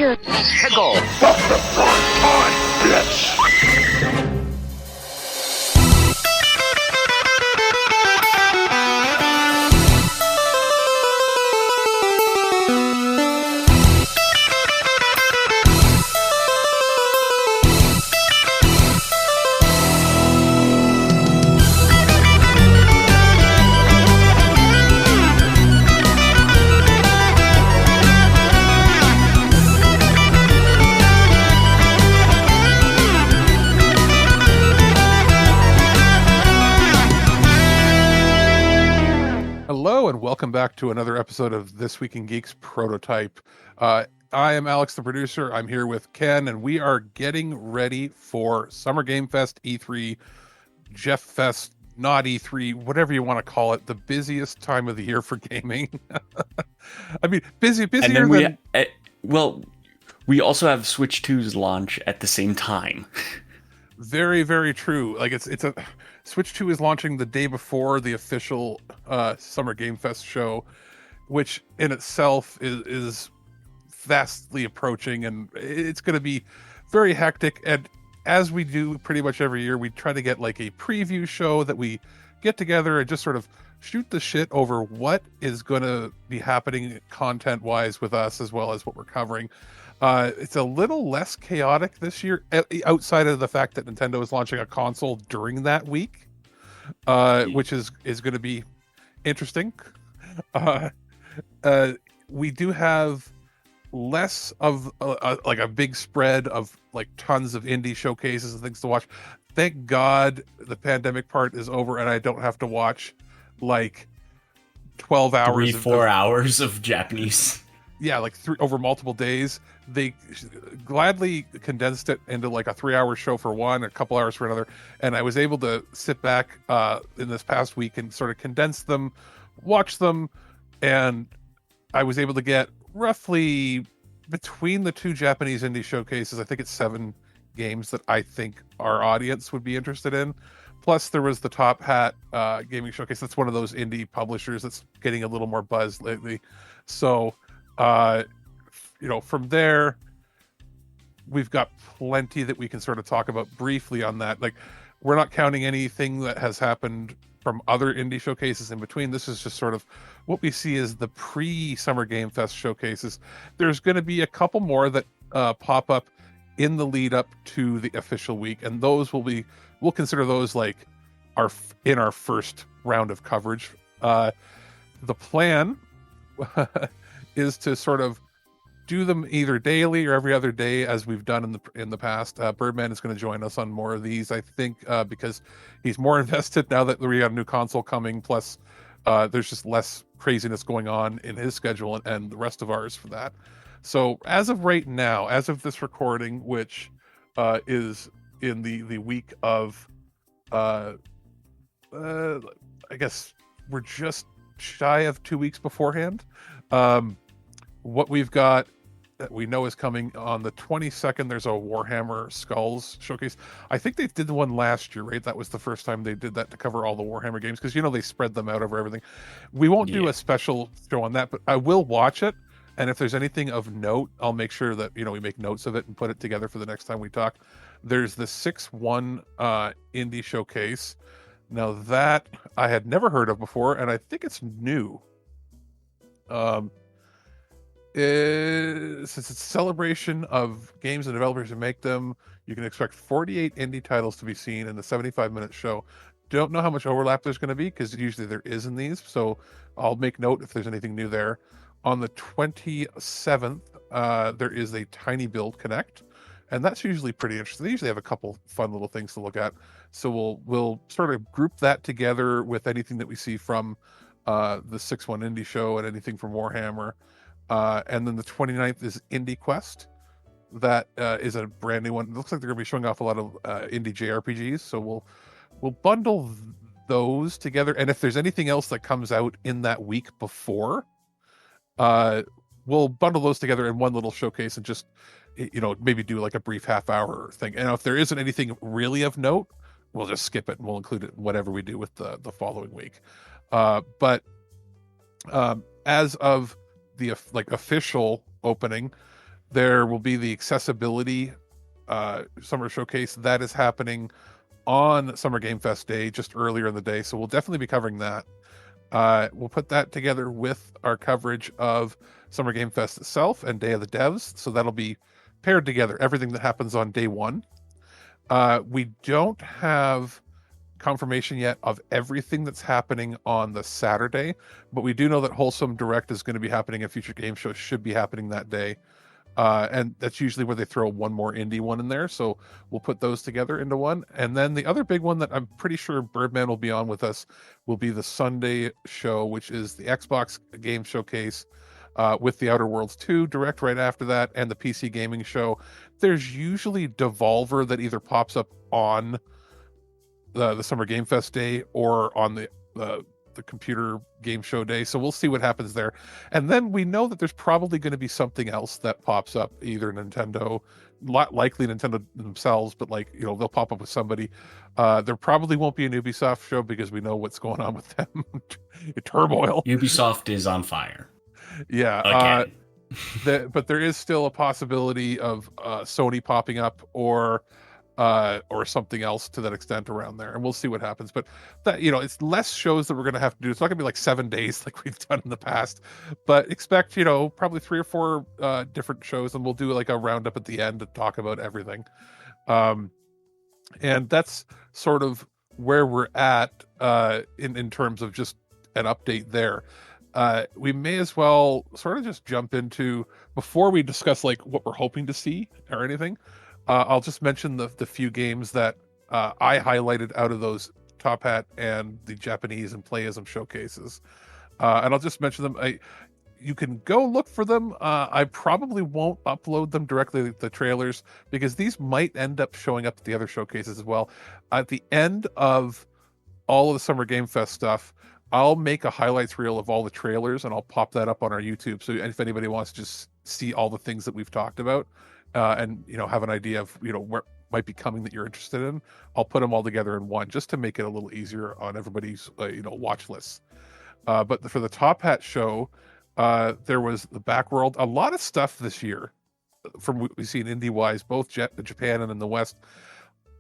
Picture. Pickle. Hello and welcome back to another episode of This Week in Geeks Prototype. I am Alex, the producer. I'm here with Ken, and we are getting ready for Summer Game Fest, E3, Jeff Fest, not E3, whatever you want to call it, the busiest time of the year for gaming. I mean, busier than... we also have Switch 2's launch at the same time. Very, very true. Like it's a Switch 2 is launching the day before the official Summer Game Fest show, which in itself is vastly approaching, and it's going to be very hectic. And as we do pretty much every year, we try to get like a preview show that we get together and just sort of shoot the shit over what is going to be happening content-wise with us, as well as what we're covering. It's a little less chaotic this year, outside of the fact that Nintendo is launching a console during that week, which is going to be interesting. We do have less of like a big spread of like tons of indie showcases and things to watch. Thank God the pandemic part is over and I don't have to watch like 12 hours, 4 hours of Japanese. Yeah, like over multiple days. They gladly condensed it into like a 3-hour show for one, a couple hours for another. And I was able to sit back in this past week and sort of condense them, watch them. And I was able to get roughly between the two Japanese indie showcases, I think it's 7 games that I think our audience would be interested in. Plus there was the Top Hat gaming showcase. That's one of those indie publishers that's getting a little more buzz lately. So, from there, we've got plenty that we can sort of talk about briefly on that. Like, we're not counting anything that has happened from other indie showcases in between. This is just sort of what we see as the pre-Summer Game Fest showcases. There's going to be a couple more that pop up in the lead up to the official week, and those we'll consider those like our first round of coverage. The plan is to sort of do them either daily or every other day, as we've done in the past. Birdman is going to join us on more of these, I think, because he's more invested now that we got a new console coming. Plus, there's just less craziness going on in his schedule and the rest of ours for that. So, as of right now, as of this recording, which is in the week of, I guess we're just shy of 2 weeks beforehand. What we've got that we know is coming on the 22nd, there's a Warhammer Skulls showcase. I think they did the one last year, right? That was the first time they did that to cover all the Warhammer games, because they spread them out over everything. We won't do a special show on that, but I will watch it, and if there's anything of note, I'll make sure that we make notes of it and put it together for the next time we talk. There's the 6-1 indie showcase. Now that I had never heard of before, and I think it's new. Since it's a celebration of games and developers who make them, you can expect 48 indie titles to be seen in the 75-minute show. Don't know how much overlap there's going to be, because usually there is in these, so I'll make note if there's anything new there. On the 27th, there is a Tiny Build Connect, and that's usually pretty interesting. They usually have a couple fun little things to look at, so we'll sort of group that together with anything that we see from the 6-1 indie show and anything from Warhammer. And then the 29th is Indie Quest. That is a brand new one. It looks like they're going to be showing off a lot of indie JRPGs, so we'll bundle those together. And if there's anything else that comes out in that week before, we'll bundle those together in one little showcase and just maybe do like a brief half-hour thing. And if there isn't anything really of note, we'll just skip it and we'll include it in whatever we do with the following week. But as of the official opening, There will be the accessibility summer showcase that is happening on Summer Game Fest day, just earlier in the day. So we'll definitely be covering that. We'll put that together with our coverage of Summer Game Fest itself and Day of the Devs. So that'll be paired together, everything that happens on day one. We don't have confirmation yet of everything that's happening on the Saturday, but we do know that Wholesome Direct is going to be happening, and Future Game Show should be happening that day. And that's usually where they throw one more indie one in there. So we'll put those together into one. And then the other big one that I'm pretty sure Birdman will be on with us will be the Sunday show, which is the Xbox Game Showcase with the Outer Worlds 2 direct right after that, and the PC Gaming Show. There's usually Devolver that either pops up on the Summer Game Fest day or on the computer game show day. So we'll see what happens there. And then we know that there's probably going to be something else that pops up, either Nintendo, likely Nintendo themselves, but like, you know, they'll pop up with somebody. There probably won't be an Ubisoft show because we know what's going on with them. Turmoil. Ubisoft is on fire. Yeah. Again. But there is still a possibility of Sony popping up or something else to that extent around there, and we'll see what happens. But that, you know, it's less shows that we're going to have to do. It's not going to be like 7 days like we've done in the past, but expect, you know, probably 3 or 4 different shows, and we'll do like a roundup at the end to talk about everything. And that's sort of where we're at in terms of just an update there. We may as well sort of just jump into, before we discuss like what we're hoping to see or anything. I'll just mention the few games that I highlighted out of those Top Hat and the Japanese and Playism showcases. And I'll just mention them. You can go look for them. I probably won't upload them directly to the trailers because these might end up showing up at the other showcases as well. At the end of all of the Summer Game Fest stuff, I'll make a highlights reel of all the trailers and I'll pop that up on our YouTube. So if anybody wants to just see all the things that we've talked about, and, you know, have an idea of, you know, where might be coming that you're interested in, I'll put them all together in one just to make it a little easier on everybody's, you know, watch lists. But for the Top Hat show, there was the Backworld, a lot of stuff this year from what we've seen indie wise, both Japan and in the West.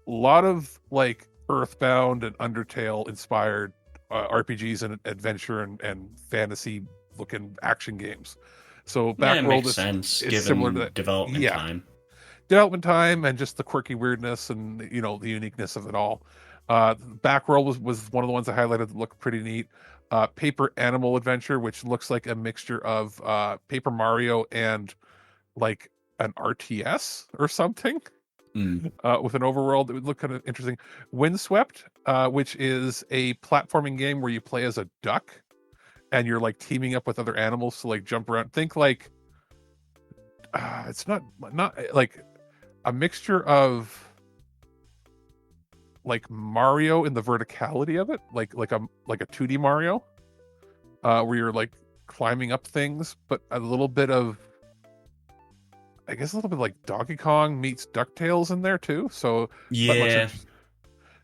A lot of like Earthbound and Undertale inspired RPGs and adventure and fantasy looking action games. So Backworld is given similar to that. Development time. Development time and just the quirky weirdness and, you know, the uniqueness of it all. Backworld was one of the ones I highlighted that looked pretty neat. Paper Animal Adventure, which looks like a mixture of Paper Mario and like an RTS or something. With an overworld that would look kind of interesting. Windswept, which is a platforming game where you play as a duck and you're like teaming up with other animals to like jump around. Think like it's not like a mixture of like Mario in the verticality of it, like a 2D Mario, where you're like climbing up things, but a little bit of, I guess, a little bit like Donkey Kong meets DuckTales in there too. So yeah,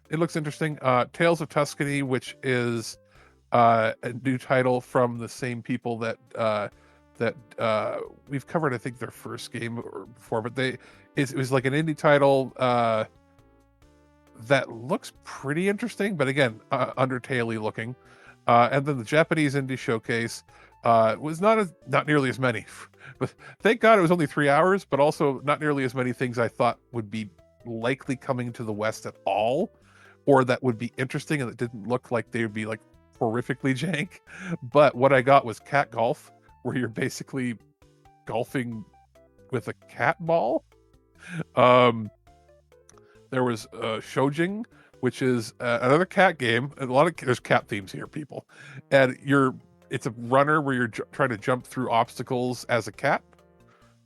it looks interesting. Tales of Tuscany, which is a new title from the same people that we've covered, I think, their first game before, but it was like an indie title that looks pretty interesting, but again, Undertale-y looking. And then the Japanese indie showcase was not nearly as many. But thank God it was only 3 hours, but also not nearly as many things I thought would be likely coming to the West at all, or that would be interesting and that didn't look like they would be like horrifically jank. But what I got was cat golf, where you're basically golfing with a cat ball. There was Shojing, which is another cat game. There's cat themes here, people, and it's a runner where you're trying to jump through obstacles as a cat.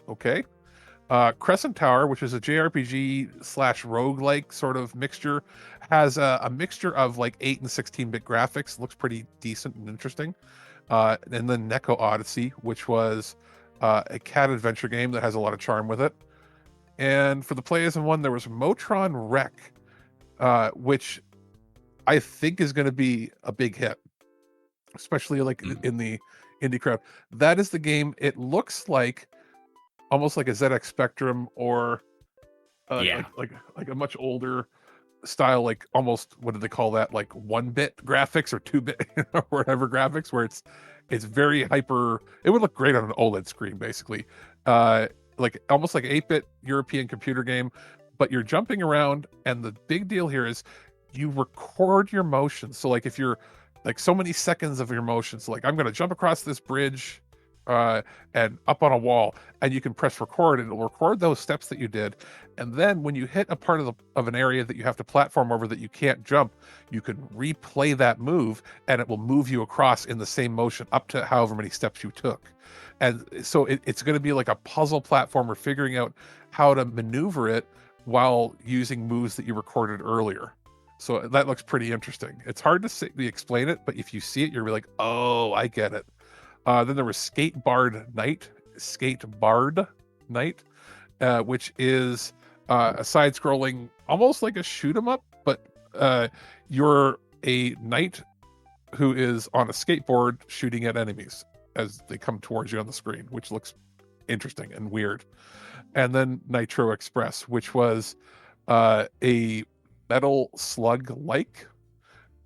Okay. Crescent Tower, which is a JRPG / roguelike sort of mixture, has a mixture of like 8 and 16-bit graphics. Looks pretty decent and interesting. And then Neko Odyssey, which was a cat adventure game that has a lot of charm with it. And for the Playism one, there was Motron Wreck, which I think is going to be a big hit, especially like in the indie crowd. That is the game. It looks like almost like a ZX Spectrum, or Yeah. like a much older style, like almost, what do they call that, like 1-bit graphics or 2-bit or whatever graphics, where it's very hyper. It would look great on an OLED screen, basically. Like almost like 8-bit European computer game, but you're jumping around, and the big deal here is you record your motions. So like if you're like so many seconds of your motions, like I'm going to jump across this bridge and up on a wall, and you can press record, and it'll record those steps that you did. And then when you hit a part of an area that you have to platform over that you can't jump, you can replay that move, and it will move you across in the same motion up to however many steps you took. And so it's going to be like a puzzle platformer, figuring out how to maneuver it while using moves that you recorded earlier. So that looks pretty interesting. It's hard to explain it, but if you see it, you're like, oh, I get it. Then there was Skatebard Night, which is a side-scrolling, almost like a shoot 'em up, but you're a knight who is on a skateboard shooting at enemies as they come towards you on the screen, which looks interesting and weird. And then Nitro Express, which was a Metal Slug-like,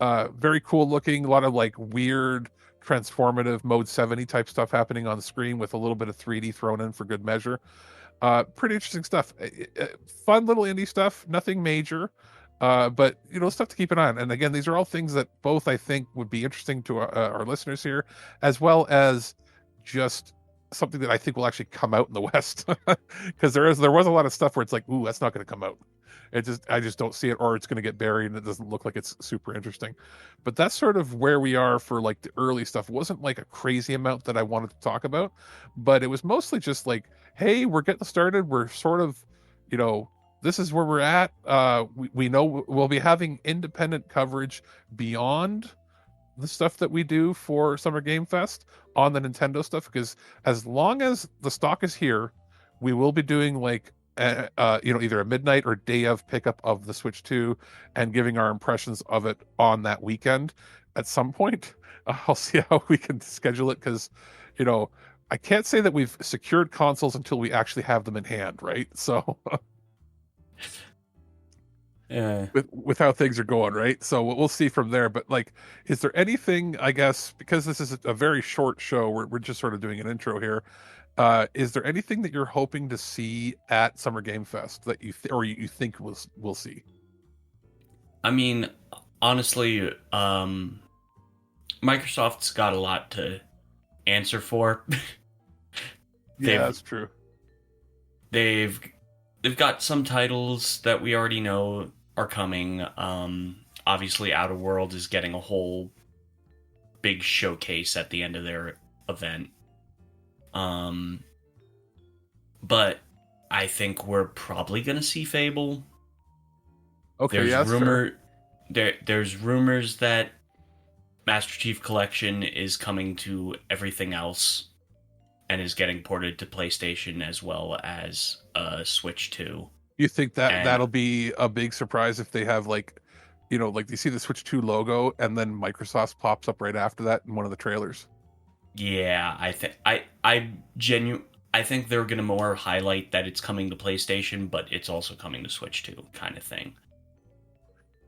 very cool looking, a lot of like weird transformative mode 70 type stuff happening on the screen with a little bit of 3D thrown in for good measure. Pretty interesting stuff. Fun little indie stuff, nothing major, but stuff to keep an eye on. And again, these are all things that both I think would be interesting to our listeners here, as well as just something that I think will actually come out in the West, because there was a lot of stuff where it's like, ooh, that's not going to come out. I just don't see it, or it's going to get buried and it doesn't look like it's super interesting. But that's sort of where we are for like the early stuff. It wasn't like a crazy amount that I wanted to talk about, but it was mostly just like, hey, we're getting started. We're sort of, this is where we're at. We know we'll be having independent coverage beyond the stuff that we do for Summer Game Fest on the Nintendo stuff, because as long as the stock is here, we will be doing like either a midnight or day of pickup of the Switch 2 and giving our impressions of it on that weekend at some point. I'll see how we can schedule it, because I can't say that we've secured consoles until we actually have them in hand, right? So with how things are going, right? So we'll see from there. But like, is there anything, I guess, because this is a very short show, we're just sort of doing an intro here, is there anything that you're hoping to see at Summer Game Fest that you think we'll see? I mean, honestly, Microsoft's got a lot to answer for. Yeah, that's true. They've got some titles that we already know are coming. Obviously, Outer Worlds is getting a whole big showcase at the end of their event. But I think we're probably gonna see Fable. Okay, There's rumors that Master Chief Collection is coming to everything else and is getting ported to PlayStation as well as Switch 2. You think that'll be a big surprise if they have like you see the Switch 2 logo and then Microsoft pops up right after that in one of the trailers? Yeah, I think they're gonna more highlight that it's coming to PlayStation, but it's also coming to Switch 2, kind of thing.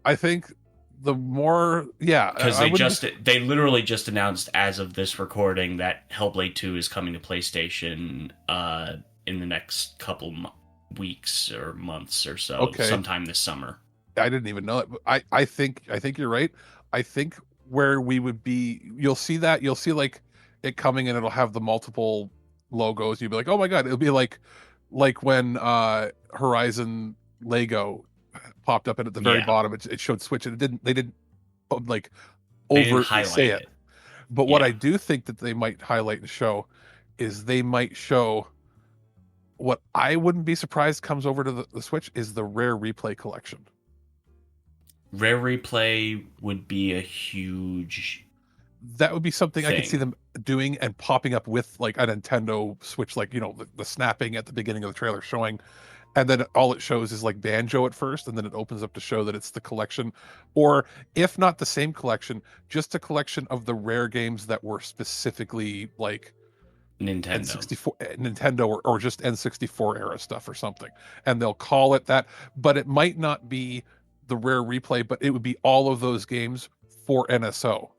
I think the more, yeah, because they literally just announced as of this recording that Hellblade 2 is coming to PlayStation in the next couple weeks or months or so, sometime this summer. I didn't even know that. But I think you're right. I think where we would be, you'll see like it coming, and it'll have the multiple logos. You'll be like, oh my god, it'll be like when Horizon Lego popped up, and at the very bottom it showed Switch, and they didn't like overtly say it. But what I do think that they might highlight and show is they might show what I wouldn't be surprised comes over to the Switch is the Rare Replay collection. Rare Replay would be a huge... That would be something I could see them doing and popping up with like a Nintendo Switch, like, the snapping at the beginning of the trailer showing, and then all it shows is like Banjo at first, and then it opens up to show that it's the collection, or if not the same collection, just a collection of the Rare games that were specifically like Nintendo. N64, Nintendo, or just N64 era stuff or something, and they'll call it that. But it might not be the Rare Replay, but it would be all of those games for NSO.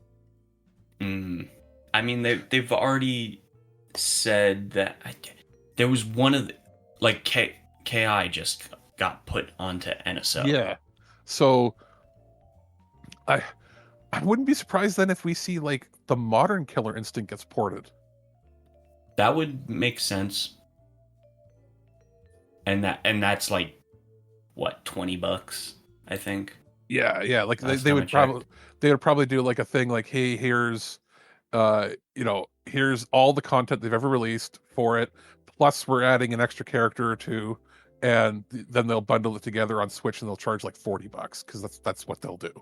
Mm. I mean, they've already said that there was one of the, like KI just got put onto NSO. Yeah, so I I wouldn't be surprised then if we see like the modern Killer Instinct gets ported. That would make sense. And that's like what, $20, I think. Yeah, like Last they time I would probably checked. do like a thing like, hey, here's here's all the content they've ever released for it, plus we're adding an extra character or two, and then they'll bundle it together on Switch and they'll charge like $40 because that's what they'll do.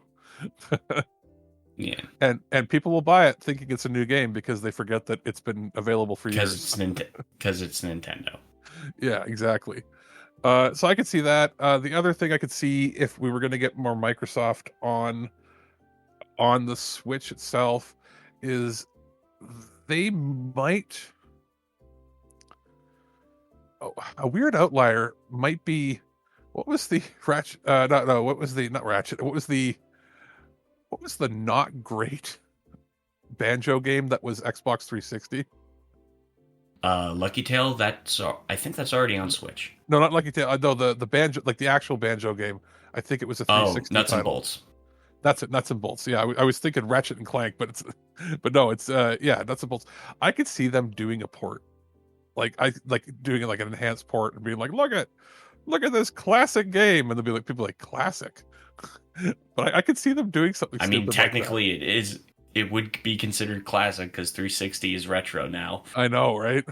Yeah. And people will buy it thinking it's a new game because they forget that it's been available for years. Because it's Nintendo. Yeah, exactly. So I could see that. The other thing I could see if we were going to get more Microsoft on the Switch itself is they might. Oh, a weird outlier might be, what was the Ratchet? No. What was the not Ratchet? What was the not great Banjo game that was Xbox 360? Lucky Tale, I think that's already on Switch. No, not Lucky Tale. No, the Banjo, like the actual Banjo game. I think it was a 360 Nuts title. and Bolts. That's it, Nuts and Bolts. Yeah, I was thinking Ratchet and Clank, but no, it's yeah, Nuts and Bolts. I could see them doing a port, like doing like an enhanced port and being like, look at this classic game, and they'll be like, people like classic, but I could see them doing something. I mean, stupid technically, it would be considered classic because 360 is retro now. I know, right?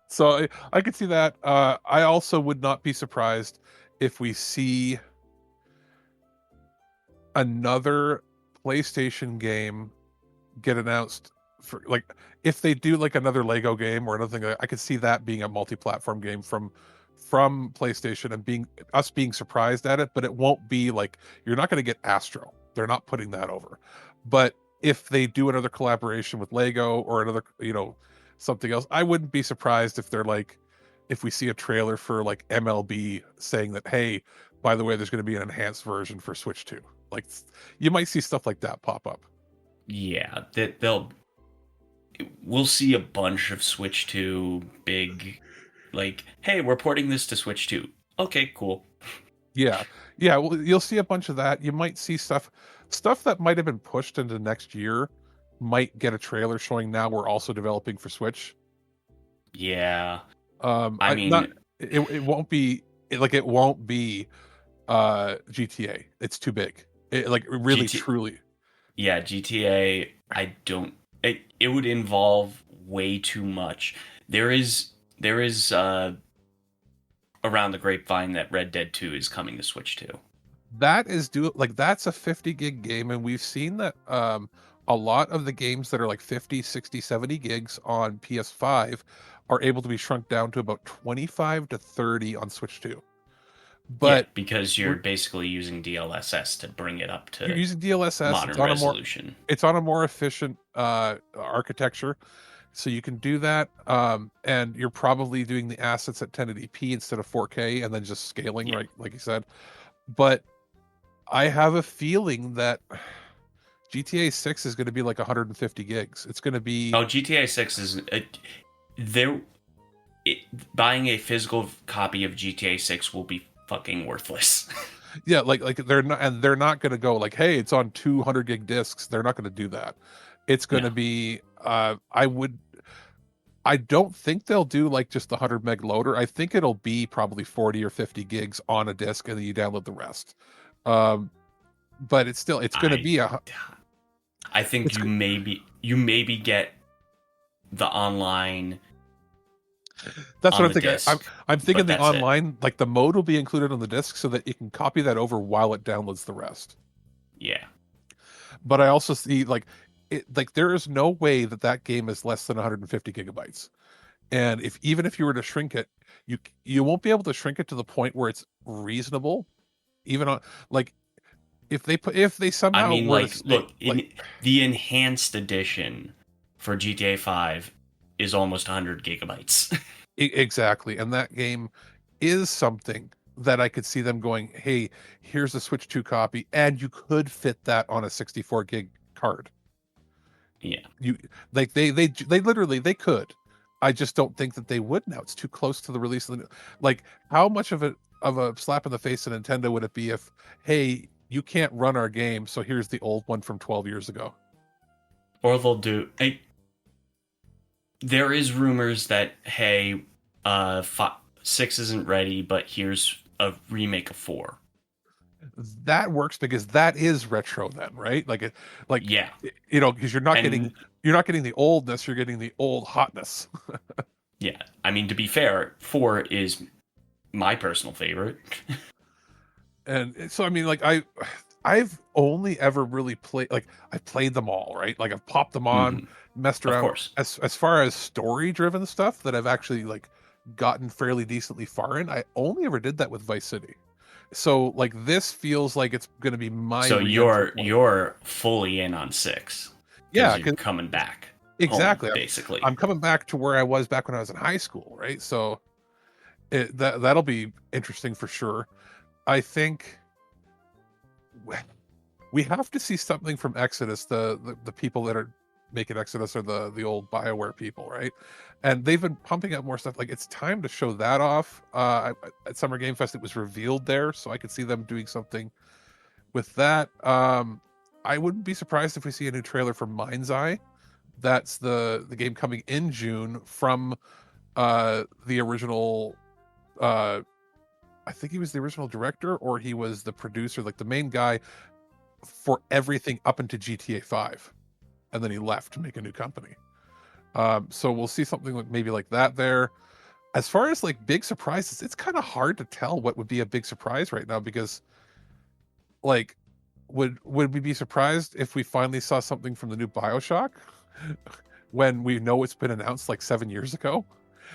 So I could see that. I also would not be surprised if we see another PlayStation game get announced for, like, if they do like another Lego game or another thing. I could see that being a multi-platform game from PlayStation and being surprised at it. But it won't be like, you're not going to get Astro. They're not putting that over. But if they do another collaboration with Lego or another, something else, I wouldn't be surprised if they're like, if we see a trailer for like MLB saying that, hey, by the way, there's going to be an enhanced version for Switch 2. Like, you might see stuff like that pop up. Yeah, we'll see a bunch of Switch 2 big, like, hey, we're porting this to Switch 2. Okay, cool. Yeah. Well, you'll see a bunch of that. You might see stuff that might have been pushed into next year might get a trailer showing now we're also developing for Switch. Yeah. I mean, it won't be it won't be GTA. It's too big. Truly. Yeah, GTA, it would involve way too much. There is around the grapevine that Red Dead 2 is coming to Switch 2. That's a 50 gig game, and we've seen that a lot of the games that are like 50, 60, 70 gigs on PS5 are able to be shrunk down to about 25 to 30 on Switch 2. But yeah, because you're basically using DLSS to bring it up to you're using DLSS modern resolution. It's on a more efficient architecture, so you can do that. And you're probably doing the assets at 1080p instead of 4K, and then just scaling, right, like you said. But I have a feeling that GTA 6 is going to be like 150 gigs. It's going to be... Oh, GTA 6 is... buying a physical copy of GTA 6 will be fucking worthless. Yeah, like they're not going to go like, hey, it's on 200 gig discs. They're not going to do that. It's going to be... I don't think they'll do like just the 100 meg loader. I think it'll be probably 40 or 50 gigs on a disc, and then you download the rest. But it's going to be I think you maybe get the online. That's what I'm thinking. I'm thinking the online, like the mode will be included on the disc so that you can copy that over while it downloads the rest. Yeah. But I also see there is no way that game is less than 150 gigabytes. And even if you were to shrink it, you won't be able to shrink it to the point where it's reasonable. Even on like if they somehow, I mean, look, the enhanced edition for GTA 5 is almost 100 gigabytes. Exactly. And that game is something that I could see them going, hey, here's a Switch 2 copy, and you could fit that on a 64 gig card. Yeah. You like they literally they could. I just don't think that they would now. It's too close to the release of the like how much of a slap in the face to Nintendo would it be if, hey, you can't run our game, so here's the old one from 12 years ago. Or they'll do. There is rumors that, hey, 6 isn't ready, but here's a remake of 4. That works because that is retro then, right? Yeah. You know, because you're not And getting the oldness, you're getting the old hotness. yeah, I mean, to be fair, 4 is my personal favorite. And so I mean, like I've only ever really played, like I've played them all, right? Like I've popped them on, messed Of around. course. As far as story driven stuff that I've actually like gotten fairly decently far in, I only ever did that with Vice City. So like this feels like it's going to be my So re-entry point. you're fully in on 6. Yeah, you're coming back. Exactly. Home, basically. I'm coming back to where I was back when I was in high school, right? So that'll be interesting for sure. I think we have to see something from Exodus. The people that are making Exodus are the old BioWare people, right? And they've been pumping out more stuff. Like it's time to show that off. At Summer Game Fest, it was revealed there, so I could see them doing something with that. I wouldn't be surprised if we see a new trailer for Mind's Eye. That's the game coming in June from the original. I think he was the original director, or he was the producer, like the main guy for everything up into GTA 5, and then he left to make a new company. So we'll see something like maybe like that there. As far as like big surprises, it's kind of hard to tell what would be a big surprise right now, because like would we be surprised if we finally saw something from the new BioShock when we know it's been announced like 7 years ago?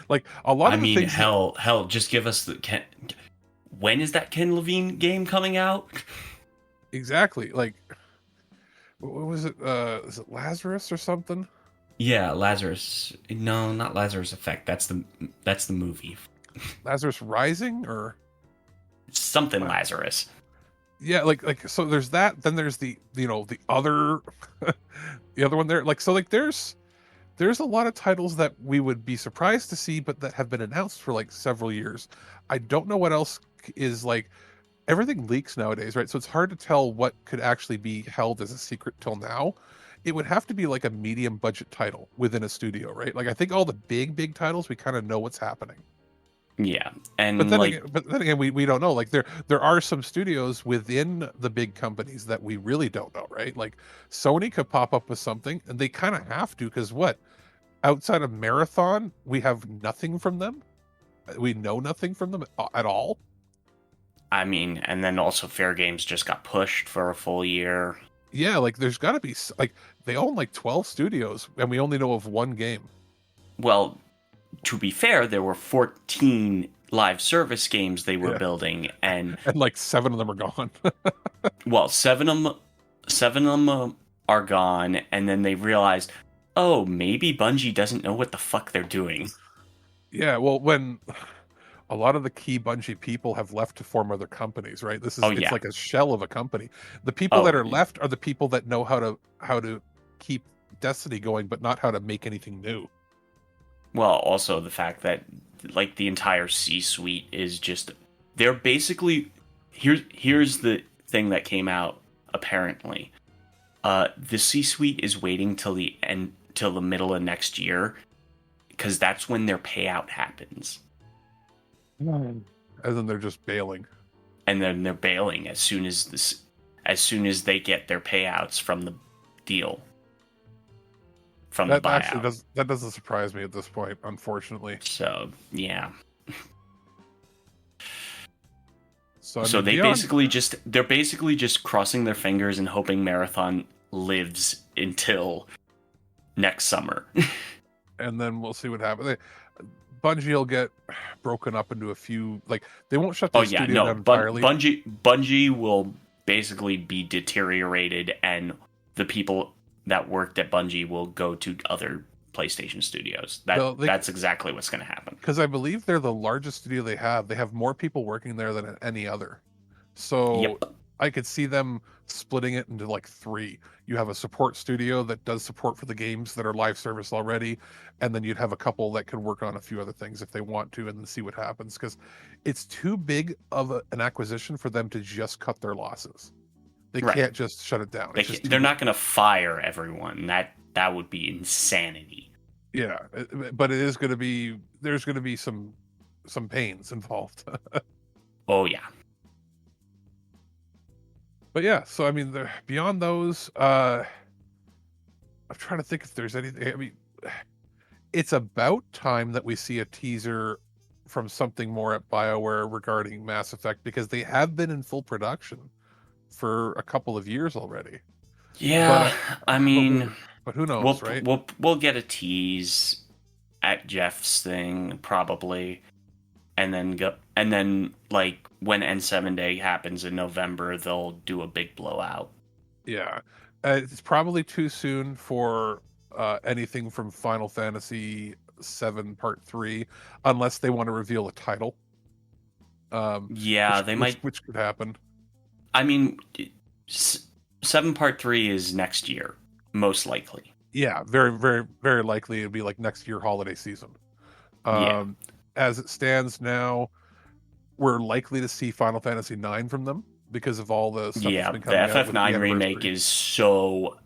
Like a lot of the things hell, just give us the when is that Ken Levine game coming out? Exactly. Like what was it? Is it Lazarus or something? Yeah, Lazarus. No, not Lazarus Effect. That's the movie. Lazarus Rising or something Lazarus. Yeah, like so there's that, then there's the the other the other one there. Like so like there's a lot of titles that we would be surprised to see, but that have been announced for like several years. I don't know what else is like. Everything leaks nowadays, right? So it's hard to tell what could actually be held as a secret till now. It would have to be like a medium budget title within a studio, right? Like I think all the big titles, we kind of know what's happening. Yeah, and but then again, we don't know. Like there are some studios within the big companies that we really don't know, right? Like Sony could pop up with something, and they kind of have to, because what? Outside of Marathon, we have nothing from them. We know nothing from them at all. I mean, and then also Fair Games just got pushed for a full year. Yeah, like there's got to be like they own like 12 studios, and we only know of one game. Well, to be fair, there were 14 live service games they were building, and like 7 of them are gone. Well, seven of them are gone, and then they realized, oh, maybe Bungie doesn't know what the fuck they're doing. Yeah, well, when a lot of the key Bungie people have left to form other companies, right? It's like a shell of a company. The people that are left are the people that know how to keep Destiny going, but not how to make anything new. Well, also the fact that like the entire C-suite is just, they're basically, here's the thing that came out apparently. The C-suite is waiting till the middle of next year, because that's when their payout happens. And then they're just bailing. And then they're bailing as soon as they get their payouts from the deal. From the buyout. That doesn't surprise me at this point, unfortunately. So yeah. So they're basically just crossing their fingers and hoping Marathon lives until next summer. And then we'll see what happens. Bungie will get broken up into a few, like they won't shut the studio down entirely. Bungie will basically be deteriorated, and the people that worked at Bungie will go to other PlayStation Studios. They, That's exactly what's going to happen. because I believe they're the largest studio they have. They have more people working there than any other. So Yep. I could see them splitting it into like 3. You have a support studio that does support for the games that are live service already, and then you'd have a couple that could work on a few other things if they want to, and then see what happens. Because it's too big of an acquisition for them to just cut their losses. They Right. can't just shut it down. They're not going to fire everyone. That would be insanity. Yeah, but it is going to be. There's going to be some pains involved. Oh yeah. But yeah, so I mean, beyond those, I'm trying to think if there's anything. I mean, it's about time that we see a teaser from something more at BioWare regarding Mass Effect, because they have been in full production for a couple of years already. Yeah, I mean, but who knows, right? We'll get a tease at Jeff's thing probably, and then like when N7 Day happens in November, they'll do a big blowout. Yeah, it's probably too soon for anything from Final Fantasy VII Part 3, unless they want to reveal a title. Yeah, which could happen. I mean, 7 Part 3 is next year, most likely. Yeah, very, very, very likely it'll be like next year holiday season. Yeah. As it stands now, we're likely to see Final Fantasy IX from them because of all the stuff that's been coming out. The FF9 remake is so...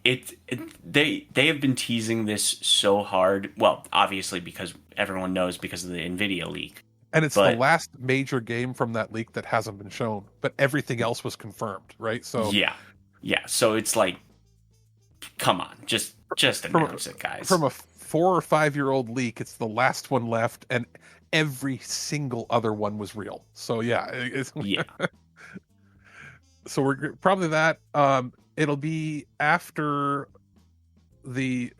They have been teasing this so hard. Well, obviously because everyone knows because of the NVIDIA leak. And it's the last major game from that leak that hasn't been shown, but everything else was confirmed, right? So yeah. So it's like, come on, just announce it, guys. From a 4 or 5 year old leak, it's the last one left, and every single other one was real. So yeah, yeah. So we're probably that. It'll be after the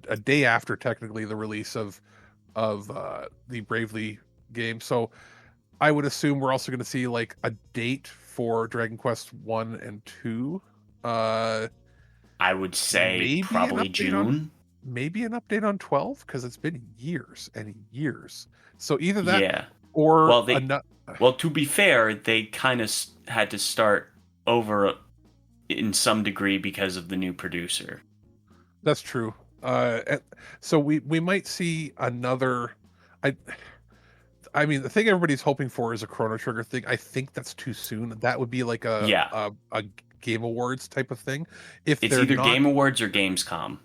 a day after technically the release of the Bravely game. So I would assume we're also going to see like a date for Dragon Quest 1 and 2. I would say probably June. Maybe an update on 12, because it's been years and years. So either that or well, to be fair, they kind of had to start over in some degree because of the new producer. That's true. So we might see another. I mean, the thing everybody's hoping for is a Chrono Trigger thing. I think that's too soon. That would be like a Game Awards type of thing. If it's either Game Awards or Gamescom.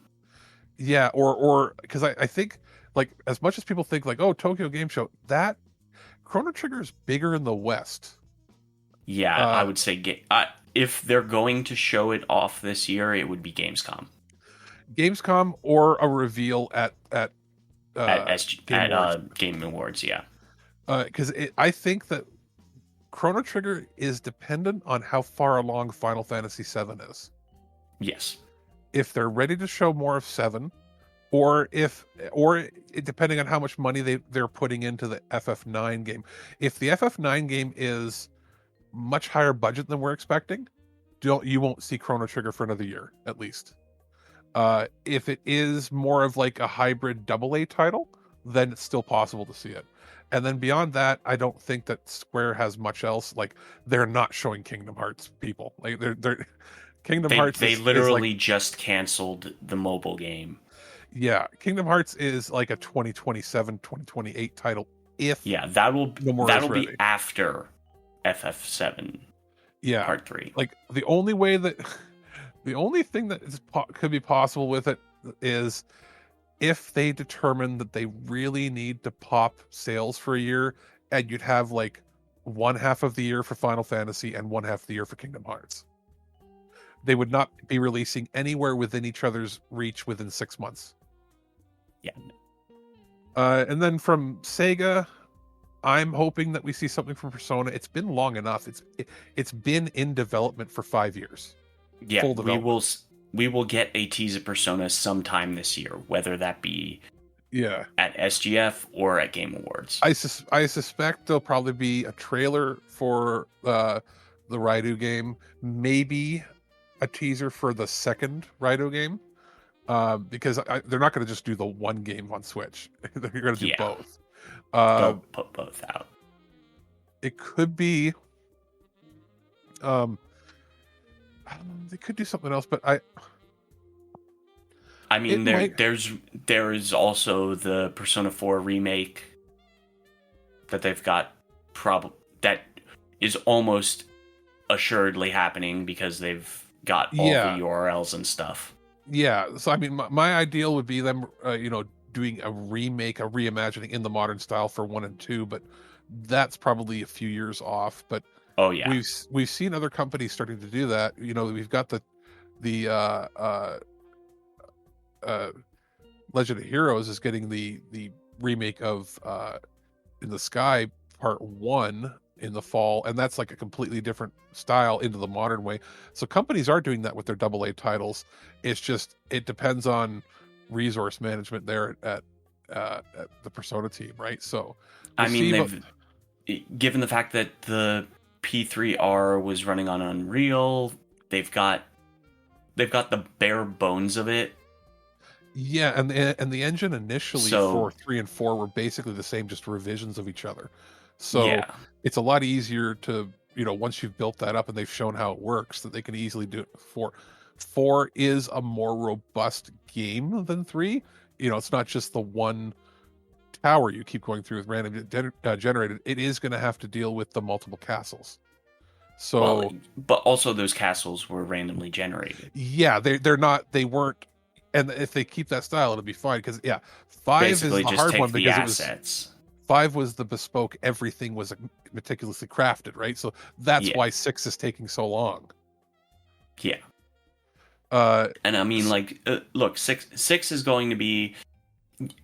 Yeah, or because I think, like, as much as people think like, oh, Tokyo Game Show, that Chrono Trigger is bigger in the West. Yeah, I would say if they're going to show it off this year, it would be Gamescom. Gamescom or a reveal at Game Awards, yeah. Because I think that Chrono Trigger is dependent on how far along Final Fantasy VII is. Yes. If they're ready to show more of 7, or depending on how much money they're putting into the FF9 game. If the FF9 game is much higher budget than we're expecting, you won't see Chrono Trigger for another year at least. If it is more of like a hybrid AA title, then it's still possible to see it. And then beyond that, I don't think that Square has much else. Like, they're not showing Kingdom Hearts, people. Like, they're Kingdom Hearts. They literally just canceled the mobile game. Yeah, Kingdom Hearts is like a 2027, 2028 title. That'll be after FF7. Yeah, Part 3. Like the only thing that could be possible with it is if they determine that they really need to pop sales for a year, and you'd have like one half of the year for Final Fantasy and one half of the year for Kingdom Hearts. They would not be releasing anywhere within each other's reach within 6 months. Yeah. And then from Sega, I'm hoping that we see something from Persona. It's been long enough. It's been in development for 5 years. Yeah, we will get a teaser Persona sometime this year, whether that be at SGF or at Game Awards. I suspect there'll probably be a trailer for the Raidu game, maybe a teaser for the second Raidu game. because they're not going to just do the one game on Switch. They're going to do Yeah. both. Uh, They'll put both out. it could be, um, they could do something else, but I mean, it might. there is also the Persona 4 remake that they've got that is almost assuredly happening because they've got all Yeah. the URLs and stuff. Yeah, so I mean, my ideal would be them, doing a remake, a reimagining in the modern style for 1 and 2, but that's probably a few years off. But Oh yeah, we've seen other companies starting to do that. We've got the Legend of Heroes is getting the remake of In the Sky Part 1 in the fall, and that's like a completely different style into the modern way. So companies are doing that with their AA titles. It's just it depends on resource management there at the Persona team, right? So I mean what, given the fact that the P3R was running on Unreal, they've got the bare bones of it. yeah, and the engine initially So- for 3 and 4 were basically the same, just revisions of each other. So Yeah. it's a lot easier to, once you've built that up and they've shown how it works, that they can easily do it. 4 is a more robust game than 3. It's not just the one tower you keep going through with random generated. It is going to have to deal with the multiple castles. So, Well, but also those castles were randomly generated. yeah, they weren't, and if they keep that style, it'll be fine. Because 5 Basically, is the just hard take one the because assets. 5 was the bespoke, everything was meticulously crafted, right? So that's Yeah. why 6 is taking so long. Yeah. Uh, And I mean, look, six is going to be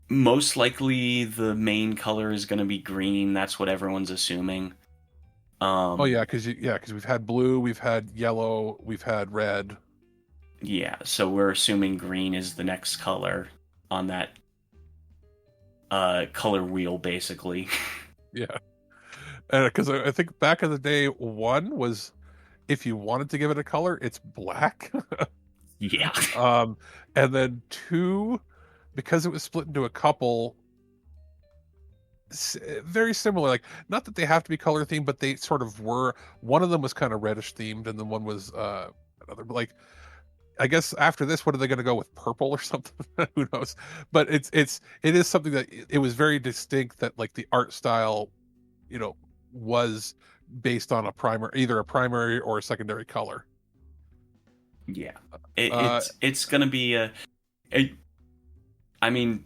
most likely the main color is going to be green. That's what everyone's assuming. oh yeah, because we've had blue, we've had yellow, we've had red. Yeah, so we're assuming green is the next color on that color wheel, basically. Yeah, because I think back in the day, 1 was, if you wanted to give it a color, it's black. Yeah. And then 2, because it was split into a couple, very similar. Like, not that they have to be color themed, but they sort of were. One of them was kind of reddish themed, and then one was another. But like, I guess after this, what are they going to go with? Purple or something? Who knows? But it is something that it was very distinct, that like the art style, was based on either a primary or a secondary color. Yeah. It's going to be I mean,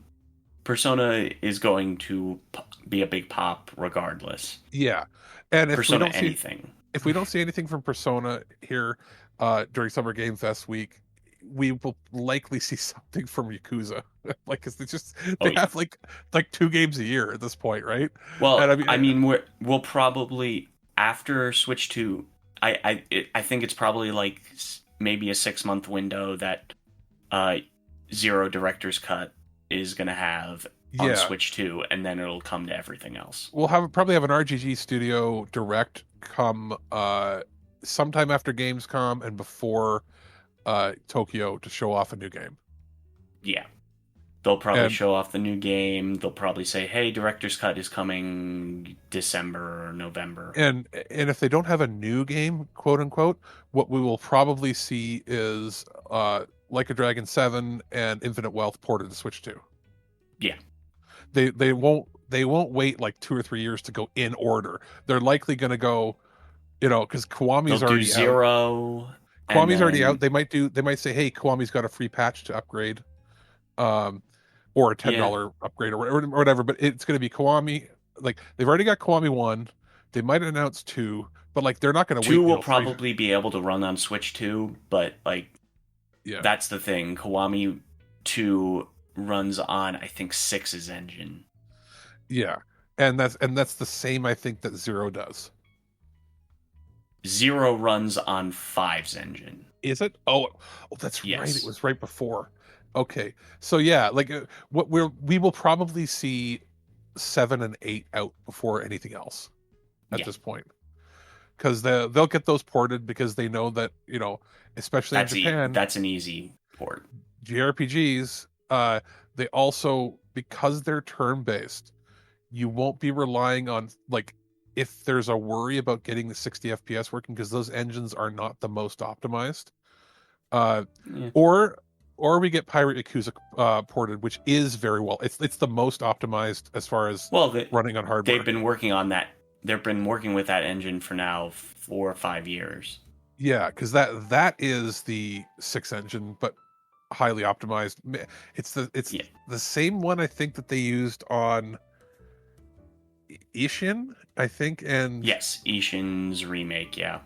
Persona is going to be a big pop regardless. Yeah, and Persona anything. If we don't see anything from Persona here during Summer Game Fest week, we will likely see something from Yakuza. Like, cause they have like 2 games a year at this point, right? Well, and I mean we'll probably, after Switch 2, I think it's probably like maybe a 6-month window that Zero Director's Cut is going to have on Switch 2, and then it'll come to everything else. We'll probably have an RGG Studio Direct come sometime after Gamescom and before Tokyo to show off a new game. Yeah. They'll probably show off the new game. They'll probably say, hey, Director's Cut is coming December or November. And if they don't have a new game, quote unquote, what we will probably see is Like a Dragon 7 and Infinite Wealth ported to Switch 2. Yeah. They won't wait like 2 or 3 years to go in order. They're likely going to go, because Kiwami's already Zero. out. Kiwami's already out. They might say, hey, Kiwami's got a free patch to upgrade, or a $10 upgrade or whatever. But it's going to be Kiwami. Like, they've already got Kiwami 1. They might announce 2, but like they're not going to wait. 2 will probably be able to run on Switch 2, but like, that's the thing. Kiwami 2 runs on, I think, 6's engine. Yeah, and that's the same, I think, that 0 does. 0 runs on 5's engine. Is it? Oh, that's right. It was right before. Okay, so yeah, like we will probably see 7 and 8 out before anything else at this point, because they'll get those ported, because they know that, especially in Japan, that's an easy port. JRPGs, they also, because they're turn-based, you won't be relying on, like, if there's a worry about getting the 60 FPS working, because those engines are not the most optimized. Uh, Yeah. or we get Pirate Yakuza ported, which is very well. It's the most optimized as far as Well, running on hardware. they've been working on that. They've been working with that engine for now 4 or 5 years. Yeah, because that is the 6 engine, but highly optimized. It's Yeah. the same one I think that they used on Ishin, I think, and Yes, Ishin's remake. Yeah.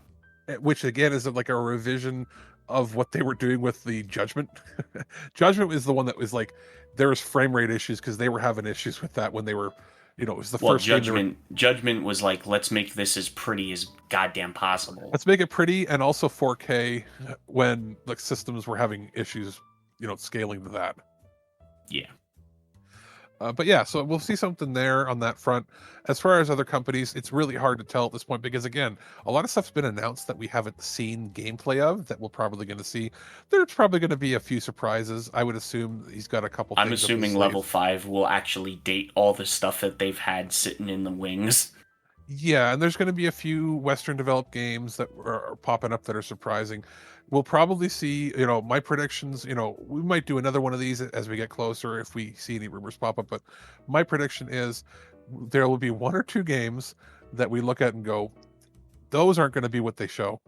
which again is like a revision of what they were doing with the Judgment. Judgment is the one that was like there was frame rate issues because they were having issues with that when they were, it was the Well, first game they were, Judgment was like, let's make this as pretty as goddamn possible. let's make it pretty and also 4K when like systems were having issues, scaling to that. Yeah. But yeah, so we'll see something there on that front. As far as other companies, it's really hard to tell at this point because, again, a lot of stuff's been announced that we haven't seen gameplay of that we're probably going to see. There's probably going to be a few surprises. I would assume he's got a couple I'm things up his assuming sleeve. Level 5 will actually date all the stuff that they've had sitting in the wings. Yeah, and there's going to be a few Western developed games that are popping up that are surprising. We'll probably see, my predictions, we might do another one of these as we get closer if we see any rumors pop up. But my prediction is there will be 1 or 2 games that we look at and go, those aren't going to be what they show.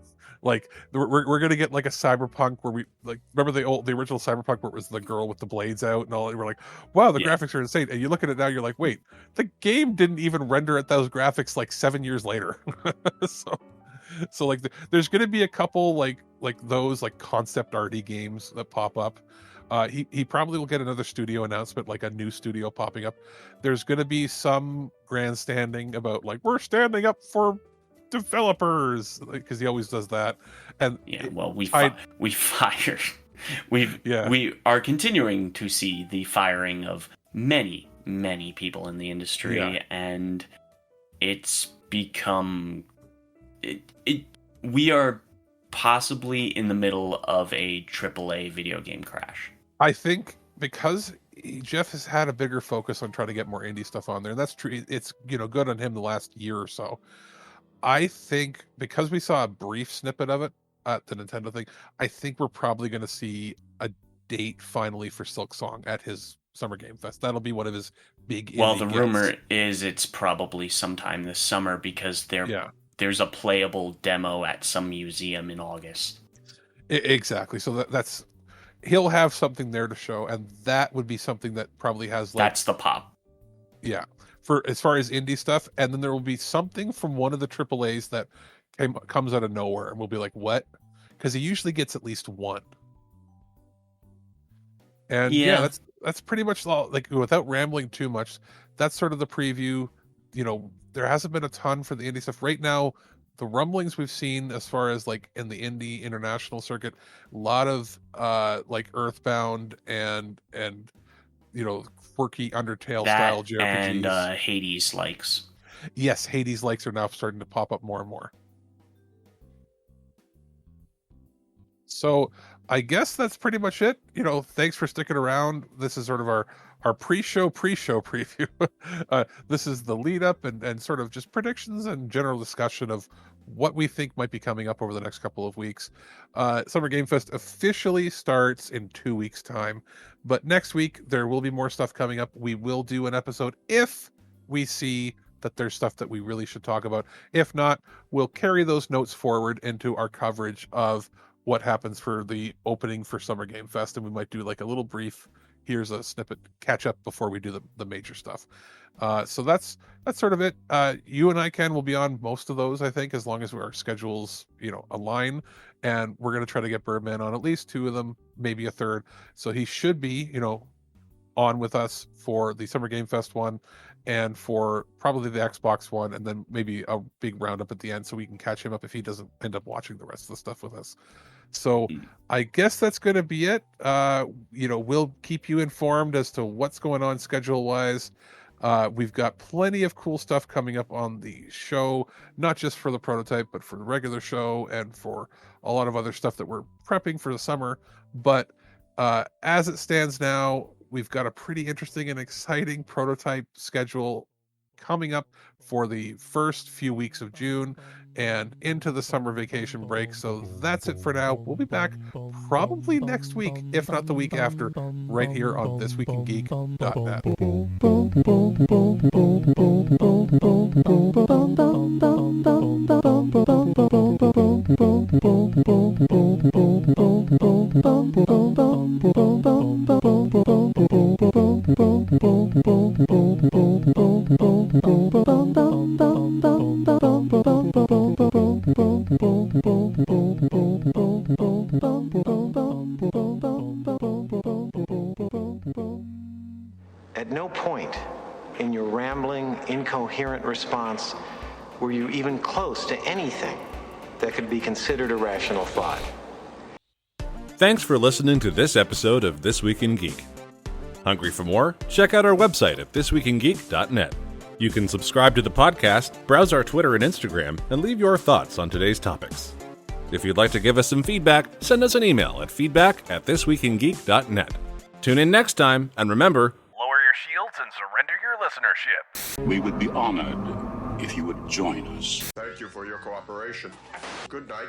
Like we're going to get like a Cyberpunk where we like remember the original Cyberpunk where it was the girl with the blades out and all. We're like, wow, the graphics are insane. And you look at it now, you're like, wait, the game didn't even render at those graphics like 7 years later. so like there's going to be a couple like those like concept arty games that pop up. He probably will get another studio announcement, like a new studio popping up. There's going to be some grandstanding about like we're standing up for developers because he always does that. And yeah, well, we fired. We are continuing to see the firing of many people in the industry, and it's become we are possibly in the middle of a AAA video game crash. I think because Jeff has had a bigger focus on trying to get more indie stuff on there, and that's true. It's good on him the last year or so. I think because we saw a brief snippet of it at the Nintendo thing, I think we're probably going to see a date finally for Silk Song at his Summer Game Fest. That'll be one of his big. Well, the rumor is it's probably sometime this summer because there's a playable demo at some museum in August. Exactly. So that's he'll have something there to show, and that would be something that probably has like that's the pop. Yeah. For as far as indie stuff, and then there will be something from one of the AAAs that comes out of nowhere, and we'll be like, "What?" Because he usually gets at least one. And yeah, that's pretty much all. Like without rambling too much, that's sort of the preview. There hasn't been a ton for the indie stuff right now. The rumblings we've seen as far as like in the indie international circuit, a lot of like Earthbound and quirky Undertale style JRPGs. And Hades likes. Yes, Hades likes are now starting to pop up more and more. So I guess that's pretty much it. Thanks for sticking around. This is sort of our pre-show preview. This is the lead up and sort of just predictions and general discussion of what we think might be coming up over the next couple of weeks. Summer Game Fest officially starts in 2 weeks' time, but next week there will be more stuff coming up. We will do an episode if we see that there's stuff that we really should talk about. If not, we'll carry those notes forward into our coverage of what happens for the opening for Summer Game Fest, and we might do like a little brief, here's a snippet catch up before we do the major stuff. So that's sort of it. You and I, Ken, will be on most of those, I think, as long as our schedules align, and we're going to try to get Birdman on at least 2 of them, maybe a third, so he should be on with us for the Summer Game Fest one and for probably the Xbox one, and then maybe a big roundup at the end so we can catch him up if he doesn't end up watching the rest of the stuff with us. So I guess that's going to be it. We'll keep you informed as to what's going on schedule wise. We've got plenty of cool stuff coming up on the show, not just for the prototype, but for the regular show and for a lot of other stuff that we're prepping for the summer. But As it stands now, we've got a pretty interesting and exciting prototype schedule coming up for the first few weeks of June and into the summer vacation break. So that's it for now. We'll be back probably next week, if not the week after, right here on thisweekingeek.net. At no point in your rambling, incoherent response were you even close to anything that could be considered a rational thought. Thanks for listening to this episode of This Week in Geek. Hungry for more? Check out our website at thisweekingeek.net. You can subscribe to the podcast, browse our Twitter and Instagram, and leave your thoughts on today's topics. If you'd like to give us some feedback, send us an email at feedback@thisweekingeek.net. Tune in next time, and remember, lower your shields and surrender your listenership. We would be honored if you would join us. Thank you for your cooperation. Good night.